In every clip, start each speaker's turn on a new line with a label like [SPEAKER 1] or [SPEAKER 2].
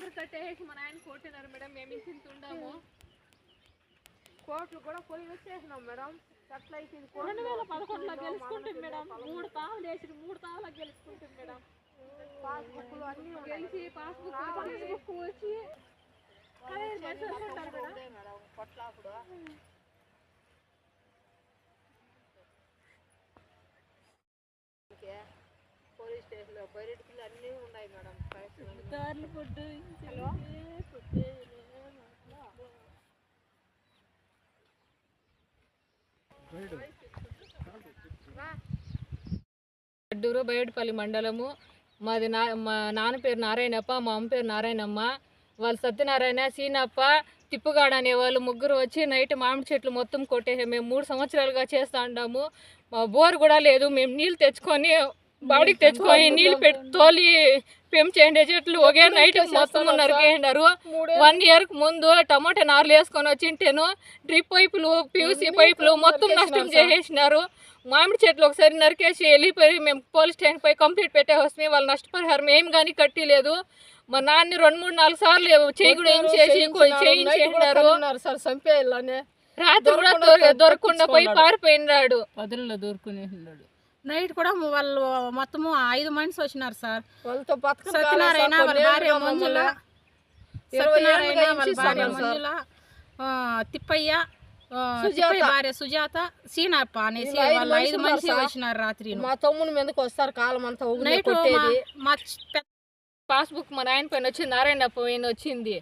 [SPEAKER 1] కోట్లు కట్టేసి మా నాయన కొట్టినారు మేడం. మేము ఇంత ఉండాము.
[SPEAKER 2] కోట్లు కూడా పోయి వచ్చేసినాం మేడం.
[SPEAKER 1] 2011లో గెలుచుకుంటుంది మేడం. 3 తావులు వేసి 3 తావులకు గెలుచుకుంటుంది మేడం.
[SPEAKER 2] పాస్బుక్లు అన్నీ
[SPEAKER 1] గెలిచి పాస్బుక్ వచ్చి
[SPEAKER 2] కొట్లాపుడు పోలీస్ స్టేషన్లో బయటలు అన్నీ ఉన్నాయి మేడం.
[SPEAKER 1] కార్లు ఫుడ్ అడ్డూరు బయటపల్లి మండలము. మాది మా నాన్న పేరు నారాయణప్ప, మా అమ్మ పేరు నారాయణమ్మ. వాళ్ళు సత్యనారాయణ, సీనప్ప, తిప్పుగాడు అనే వాళ్ళు ముగ్గురు వచ్చి నైట్ మామిడి చెట్లు మొత్తం కొట్టేసి మేము 3 సంవత్సరాలుగా చేస్తూ ఉంటాము. మా బోర్ కూడా లేదు. మేము నీళ్ళు తెచ్చుకొని బాడీకి తెచ్చుకొని నీళ్ళు పెట్టి తోలి పెంచేయండి చెట్లు ఒకే నైట్ మొత్తం నరికేయండారు. 1 ఇయర్కి ముందు టమాటా నార్లు వేసుకొని వచ్చింటేను డ్రిప్ పైపులు, PVC పైపులు మొత్తం నష్టం చేసేసినారు. మామిడి చెట్లు ఒకసారి నరికేసి వెళ్ళిపోయి మేము పోలీస్ స్టేషన్ పై కంప్లీట్ పెట్టే వస్తే వాళ్ళు నష్టపరిహారం ఏం కానీ కట్టిలేదు. మా నాన్న 2-3-4 సార్లు చేయకుండా ఏం చేయించేసినారు. రాత్రి కూడా దొరకకుండా పోయి పారిపోయినాడు.
[SPEAKER 3] పదుల్లో దొరుకునేసినాడు.
[SPEAKER 4] నైట్ కూడా వాళ్ళు మొత్తము 5 మనిషి వచ్చినారు సార్.
[SPEAKER 2] వాళ్ళతో
[SPEAKER 4] సత్యనారాయణ వాళ్ళ భార్య మంజుల, సత్యనారాయణ వాళ్ళ భార్య మంజుల, తిప్పయ్య, భార్య సుజాత, సీనప్ప అనేసి వాళ్ళు 5 మనిషి వచ్చినారు రాత్రి.
[SPEAKER 2] మా తమ్ముని మీదకి వస్తారు కాలం అంతా.
[SPEAKER 4] నైట్
[SPEAKER 1] పాస్బుక్ మా నాయన పైన వచ్చింది, నారాయణప్ప పైన వచ్చింది.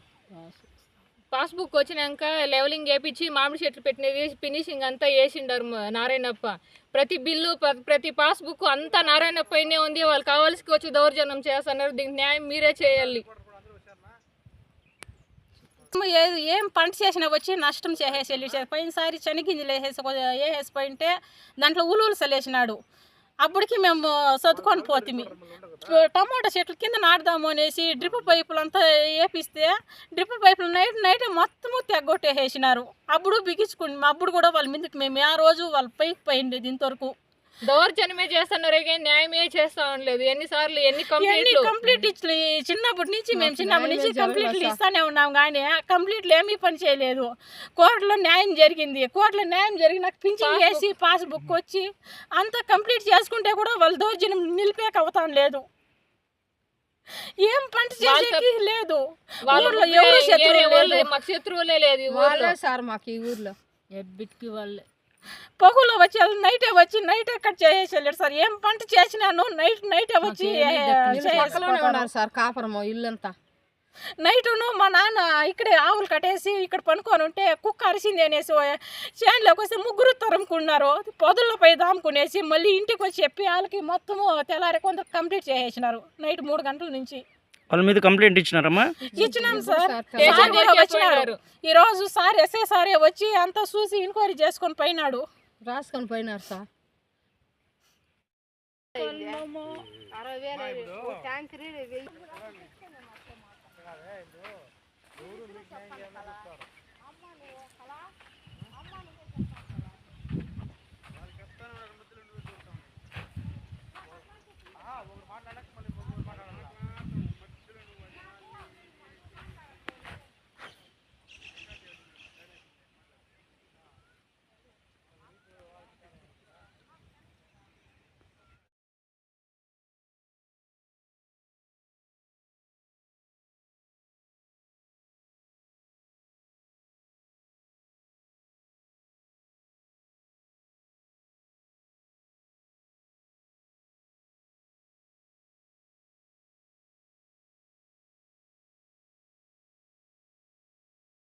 [SPEAKER 1] పాస్బుక్ వచ్చినాక లెవెలింగ్ వేపించి మామిడి చెట్లు పెట్టినది ఫినిషింగ్ అంతా వేసిండారు నారాయణప్ప. ప్రతి బిల్లు ప్రతి పాస్బుక్ అంతా నారాయణప్ప పైనే ఉంది. వాళ్ళు కావాల్సి వచ్చి దౌర్జన్యం చేస్తున్నారు. దీనికి న్యాయం మీరే చేయాలి.
[SPEAKER 4] ఏం పంట చేసినా వచ్చి నష్టం చేసేసి వెళ్ళి పోయినసారి శనగింజలు వేసేసిపోయింటే దాంట్లో ఉలువలు చల్లేసినాడు. అప్పటికి మేము సర్దుకొని పోతుంది. టమోటా చెట్ల కింద నాటుదాము అనేసి డ్రిప్ పైపులు అంతా వేపిస్తే డ్రిప్ పైపులు నైట్ మొత్తము తెగొట్టేసేసినారు. అప్పుడు బిగించుకుని అప్పుడు కూడా వాళ్ళ మీదకి మేము ఆ రోజు వాళ్ళ పైకి పోయింది. ఇంతవరకు
[SPEAKER 1] దౌర్జన్యమే చేస్తున్నారు, న్యాయమే చేస్తా ఉండలేదు. ఎన్నిసార్లు ఎన్ని
[SPEAKER 4] కంప్లీట్ చిన్నప్పటి నుంచి మేము చిన్నప్పటి నుంచి కంప్లీట్లు ఇస్తానే ఉన్నాం కానీ కంప్లీట్లు ఏమీ పని చేయలేదు. కోర్టులో న్యాయం జరిగింది. కోర్టులో న్యాయం జరిగినాక పింఛన్ చేసి పాస్బుక్ వచ్చి అంతా కంప్లీట్ చేసుకుంటే కూడా వాళ్ళు దౌర్జన్యం నిలిపేక అవుతాం లేదు. ఏం పంట చేసేకి లేదు.
[SPEAKER 1] మాకు శత్రువులే లేదు
[SPEAKER 2] సార్. మాకు ఈ ఊర్లో
[SPEAKER 3] ఎబ్బిటికి వాళ్ళే
[SPEAKER 4] పగులో వచ్చి నైటే వచ్చి నైటే కట్ చేసేసారు సార్. ఏం పంట చేసినాను నైటే వచ్చి
[SPEAKER 2] ఉన్నారు సార్. కాపురము ఇల్లంతా
[SPEAKER 4] నైటును మా నాన్న ఇక్కడే ఆవులు కట్టేసి ఇక్కడ పనుకొని ఉంటే కుక్క అరిసింది అనేసి చేనులోకి వస్తే 3 తరుముకున్నారు. పొదలపై దాముకునేసి మళ్ళీ ఇంటికి వచ్చి చెప్పి వాళ్ళకి మొత్తము తెల్లారి కొంత కంప్లీట్ చేసేసినారు. నైట్ 3 గంటల నుంచి
[SPEAKER 5] వాళ్ళ మీద కంప్లైంట్ ఇచ్చినారమ్మా?
[SPEAKER 4] ఇచ్చినాం సార్. వచ్చినారు ఈరోజు సార్, ఎస్ఐ సారే వచ్చి అంతా చూసి ఎంక్వైరీ చేసుకొని పోయినాడు.
[SPEAKER 2] రాసుకొని పోయినారు సార్. 60,000 ట్యాంకర్